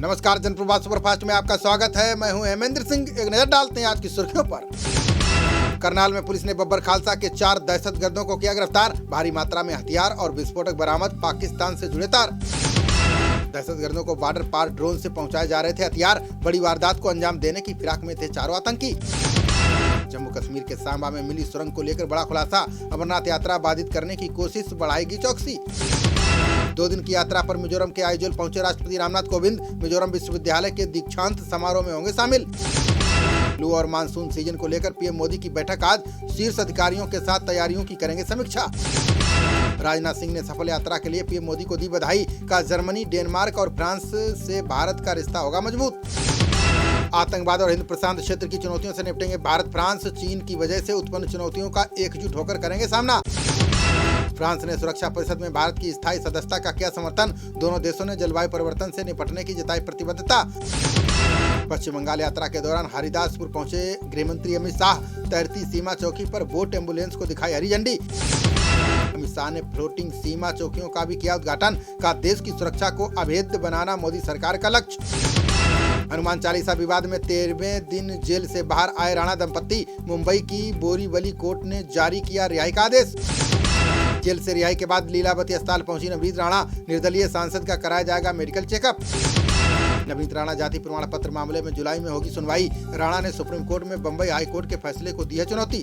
नमस्कार, जनप्रवास सुपरफास्ट में आपका स्वागत है। मैं हूं हेमेंद्र सिंह। एक नजर डालते हैं आज की सुर्खियों पर। करनाल में पुलिस ने बब्बर खालसा के 4 दहशतगर्दों को किया गिरफ्तार। भारी मात्रा में हथियार और विस्फोटक बरामद। पाकिस्तान से जुड़े तार। दहशतगर्दों को बॉर्डर पार ड्रोन से पहुंचाए जा रहे थे हथियार। बड़ी वारदात को अंजाम देने की फिराक में थे चारों आतंकी। जम्मू कश्मीर के सांबा में मिली सुरंग को लेकर बड़ा खुलासा। अमरनाथ यात्रा बाधित करने की कोशिश, बढ़ाएगी चौकसी। 2 दिन की यात्रा पर मिजोरम के आइजोल पहुंचे राष्ट्रपति रामनाथ कोविंद। मिजोरम विश्वविद्यालय के दीक्षांत समारोह में होंगे शामिल। लू और मानसून सीजन को लेकर पीएम मोदी की बैठक आज। शीर्ष अधिकारियों के साथ तैयारियों की करेंगे समीक्षा। राजनाथ सिंह ने सफल यात्रा के लिए पीएम मोदी को दी बधाई। कहा, जर्मनी, डेनमार्क और फ्रांस से भारत का रिश्ता होगा मजबूत। आतंकवाद और हिंद प्रशांत क्षेत्र की चुनौतियों से निपटेंगे भारत फ्रांस। चीन की वजह से उत्पन्न चुनौतियों का एकजुट होकर करेंगे सामना। फ्रांस ने सुरक्षा परिषद में भारत की स्थायी सदस्यता का किया समर्थन। दोनों देशों ने जलवायु परिवर्तन से निपटने की जताई प्रतिबद्धता। पश्चिम बंगाल यात्रा के दौरान हरिदासपुर पहुंचे गृहमंत्री अमित शाह। तैरती सीमा चौकी पर बोट एम्बुलेंस को दिखाई हरी झंडी। अमित शाह ने फ्लोटिंग सीमा चौकियों का भी किया उद्घाटन। कहा, देश की सुरक्षा को अभेद्य बनाना मोदी सरकार का लक्ष्य। हनुमान चालीसा विवाद में 13वें दिन जेल से बाहर आए राणा दंपत्ति। मुंबई की बोरीवली कोर्ट ने जारी किया रिहाई का आदेश। जेल से रिहाई के बाद लीलावती अस्पताल पहुंची नवनीत राणा। निर्दलीय सांसद का कराया जाएगा मेडिकल चेकअप। नवनीत राणा जाति प्रमाण पत्र मामले में जुलाई में होगी सुनवाई। राणा ने सुप्रीम कोर्ट में बंबई हाई कोर्ट के फैसले को दी है चुनौती।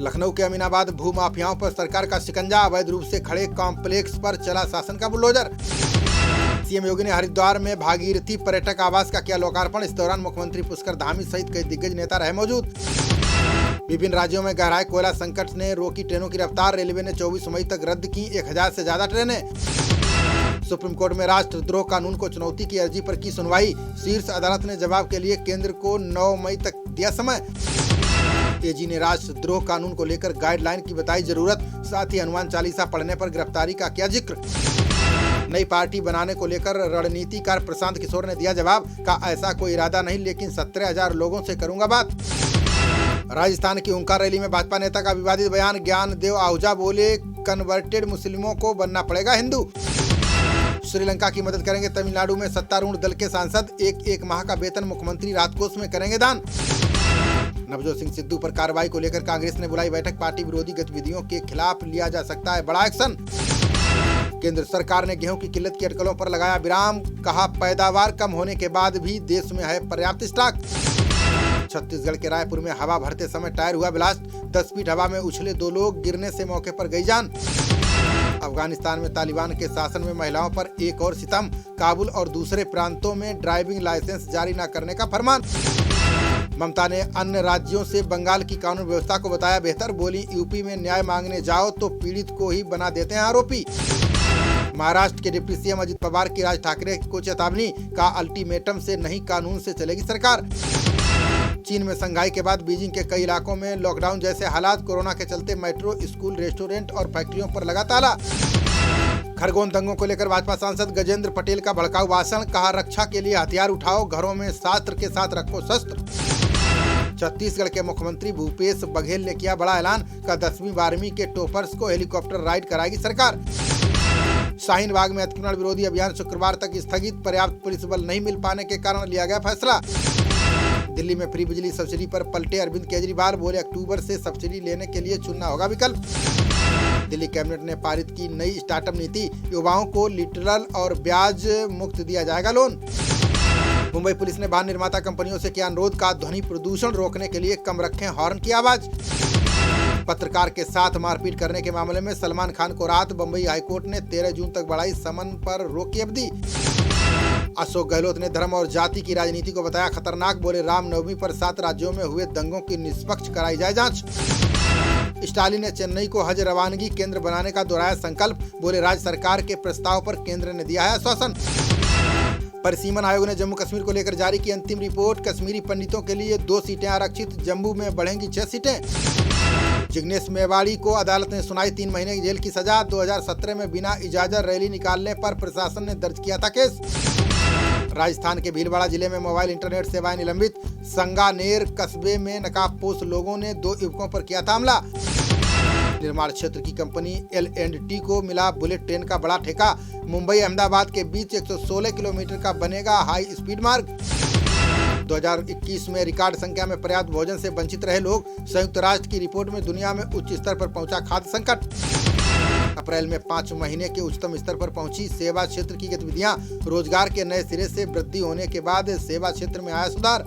लखनऊ के अमीनाबाद भू माफियाओं पर सरकार का शिकंजा। अवैध रूप से खड़े कॉम्प्लेक्स पर चला शासन का बुलडोजर। सीएम योगी ने हरिद्वार में भागीरथी पर्यटक आवास का किया लोकार्पण। इस दौरान मुख्यमंत्री पुष्कर धामी सहित कई दिग्गज नेता रहे मौजूद। विभिन्न राज्यों में गहराए कोयला संकट ने रोकी ट्रेनों की रफ्तार। रेलवे ने 24 मई तक रद्द की 1000 से ज्यादा ट्रेनें। सुप्रीम कोर्ट में राष्ट्रद्रोह कानून को चुनौती की अर्जी पर की सुनवाई। शीर्ष अदालत ने जवाब के लिए केंद्र को 9 मई तक दिया समय। एजी ने राष्ट्रद्रोह कानून को लेकर गाइडलाइन की बताई जरूरत। साथ ही हनुमान चालीसा पढ़ने पर गिरफ्तारी का किया जिक्र। नई पार्टी बनाने को लेकर रणनीतिकार प्रशांत किशोर ने दिया जवाब। का ऐसा कोई इरादा नहीं, लेकिन 17,000 लोगों से करूंगा बात। राजस्थान की ओंकार रैली में भाजपा नेता का विवादित बयान। ज्ञानदेव आहूजा बोले, कन्वर्टेड मुस्लिमों को बनना पड़ेगा हिंदू। श्रीलंका की मदद करेंगे तमिलनाडु में सत्तारूढ़ दल के सांसद। एक माह का वेतन मुख्यमंत्री राहत कोष में करेंगे दान। नवजोत सिंह सिद्धू पर कार्रवाई को लेकर कांग्रेस ने बुलाई बैठक। पार्टी विरोधी गतिविधियों के खिलाफ लिया जा सकता है बड़ा एक्शन। केंद्र सरकार ने गेहूं की किल्लत की अटकलों पर लगाया विराम। कहा, पैदावार कम होने के बाद भी देश में है पर्याप्त स्टॉक। छत्तीसगढ़ के रायपुर में हवा भरते समय टायर हुआ ब्लास्ट। 10 फीट हवा में उछले 2 लोग, गिरने से मौके पर गई जान। अफगानिस्तान में तालिबान के शासन में महिलाओं पर एक और सितम। काबुल और दूसरे प्रांतों में ड्राइविंग लाइसेंस जारी न करने का फरमान। ममता ने अन्य राज्यों से बंगाल की कानून व्यवस्था को बताया बेहतर। बोली, यूपी में न्याय मांगने जाओ तो पीड़ित को ही बना देते हैं आरोपी। महाराष्ट्र के डिप्टी सीएम अजित पवार की राज ठाकरे को चेतावनी। का अल्टीमेटम से नहीं, कानून से चलेगी सरकार। चीन में संघाई के बाद बीजिंग के कई इलाकों में लॉकडाउन जैसे हालात। कोरोना के चलते मेट्रो, स्कूल, रेस्टोरेंट और फैक्ट्रियों पर लगा ताला। खरगोन दंगों को लेकर भाजपा सांसद गजेंद्र पटेल का भड़काऊ भाषण। कहा, रक्षा के लिए हथियार उठाओ, घरों में शास्त्र के साथ रखो शस्त्र। छत्तीसगढ़ के मुख्यमंत्री भूपेश बघेल ने किया बड़ा ऐलान। का 10वीं 12वीं के टॉपर्स को हेलीकॉप्टर राइड कराएगी सरकार। शाहीन बाग में अतिक्रमण विरोधी अभियान शुक्रवार तक स्थगित। पर्याप्त पुलिस बल नहीं मिल पाने के कारण लिया गया फैसला। दिल्ली में फ्री बिजली सब्सिडी पर पलटे अरविंद केजरीवाल। बोले, अक्टूबर से सब्सिडी लेने के लिए चुनना होगा विकल्प। दिल्ली कैबिनेट ने पारित की नई स्टार्टअप नीति। युवाओं को लिटरल और ब्याज मुक्त दिया जाएगा लोन। मुंबई पुलिस ने वाहन निर्माता कंपनियों से किया अनुरोध। का ध्वनि प्रदूषण रोकने के लिए कम रखें हॉर्न की आवाज। पत्रकार के साथ मारपीट करने के मामले में सलमान खान को राहत। बंबई हाईकोर्ट ने 13 जून तक बढ़ाई समन पर रोक की अवधि। अशोक गहलोत ने धर्म और जाति की राजनीति को बताया खतरनाक। बोले, रामनवमी पर 7 राज्यों में हुए दंगों की निष्पक्ष कराई जाए जांच। स्टालिन ने चेन्नई को हज रवानगी केंद्र बनाने का दोहराया संकल्प। बोले, राज्य सरकार के प्रस्ताव पर केंद्र ने दिया है आश्वासन। परिसीमन आयोग ने जम्मू कश्मीर को लेकर जारी की अंतिम रिपोर्ट। कश्मीरी पंडितों के लिए 2 सीटें आरक्षित। जम्मू में बढ़ेंगी 6 सीटें। जिग्नेश मेवाड़ी को अदालत ने सुनाई 3 महीने की जेल की सजा। 2017 में बिना इजाजत रैली निकालने पर प्रशासन ने दर्ज किया था केस। राजस्थान के भीलवाड़ा जिले में मोबाइल इंटरनेट सेवाएं निलंबित। संगानेर कस्बे में नकाबपोश लोगों ने 2 युवकों पर किया था हमला। निर्माण क्षेत्र की कंपनी L&T को मिला बुलेट ट्रेन का बड़ा ठेका। मुंबई अहमदाबाद के बीच 116 किलोमीटर का बनेगा हाई स्पीड मार्ग। 2021 में रिकॉर्ड संख्या में पर्याप्त भोजन से वंचित रहे लोग। संयुक्त राष्ट्र की रिपोर्ट में दुनिया में उच्च स्तर पर पहुंचा खाद्य संकट। अप्रैल में 5 महीने के उच्चतम स्तर पर पहुंची सेवा क्षेत्र की गतिविधियां। रोजगार के नए सिरे से वृद्धि होने के बाद सेवा क्षेत्र में आया सुधार।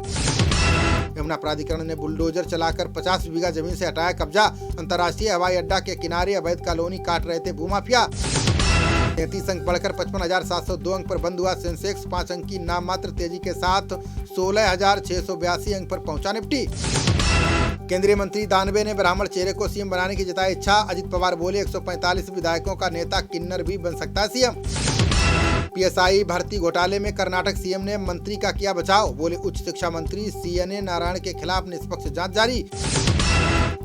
यमुना प्राधिकरण ने बुलडोजर चलाकर 50 बीघा जमीन से हटाया कब्जा। अंतर्राष्ट्रीय हवाई अड्डा के किनारे अवैध कॉलोनी काट रहे थे भूमाफिया। 33 अंक बढ़कर 55,702 अंक पर बंद हुआ सेंसेक्स। 5 अंक की नाम मात्र तेजी के साथ 16,682 अंक पर पहुंचा निफ्टी। केंद्रीय मंत्री दानवे ने ब्राह्मण चेहरे को सीएम बनाने की जताई इच्छा। अजित पवार बोले 145 विधायकों का नेता किन्नर भी बन सकता है सीएम। पीएसआई भर्ती घोटाले में कर्नाटक सीएम ने मंत्री का किया बचाव। बोले उच्च शिक्षा मंत्री CNA नारायण के खिलाफ निष्पक्ष जांच जारी।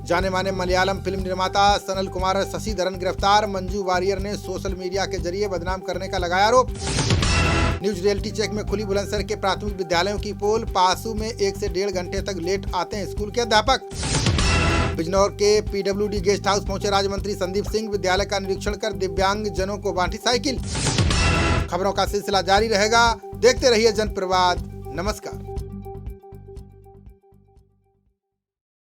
जाने माने मलयालम फिल्म निर्माता सनल कुमार शशिधरन गिरफ्तार। मंजू वारियर ने सोशल मीडिया के जरिए बदनाम करने का लगाया आरोप। न्यूज रियलिटी चेक में खुली बुलंदशहर के प्राथमिक विद्यालयों की पोल। पासू में 1 से 1.5 घंटे तक लेट आते हैं स्कूल के अध्यापक। बिजनौर के PWD गेस्ट हाउस पहुंचे राज्य मंत्री संदीप सिंह। विद्यालय का निरीक्षण कर दिव्यांग जनों को बांटी साइकिल। खबरों का सिलसिला जारी रहेगा, देखते रहिए जनप्रवाद। नमस्कार।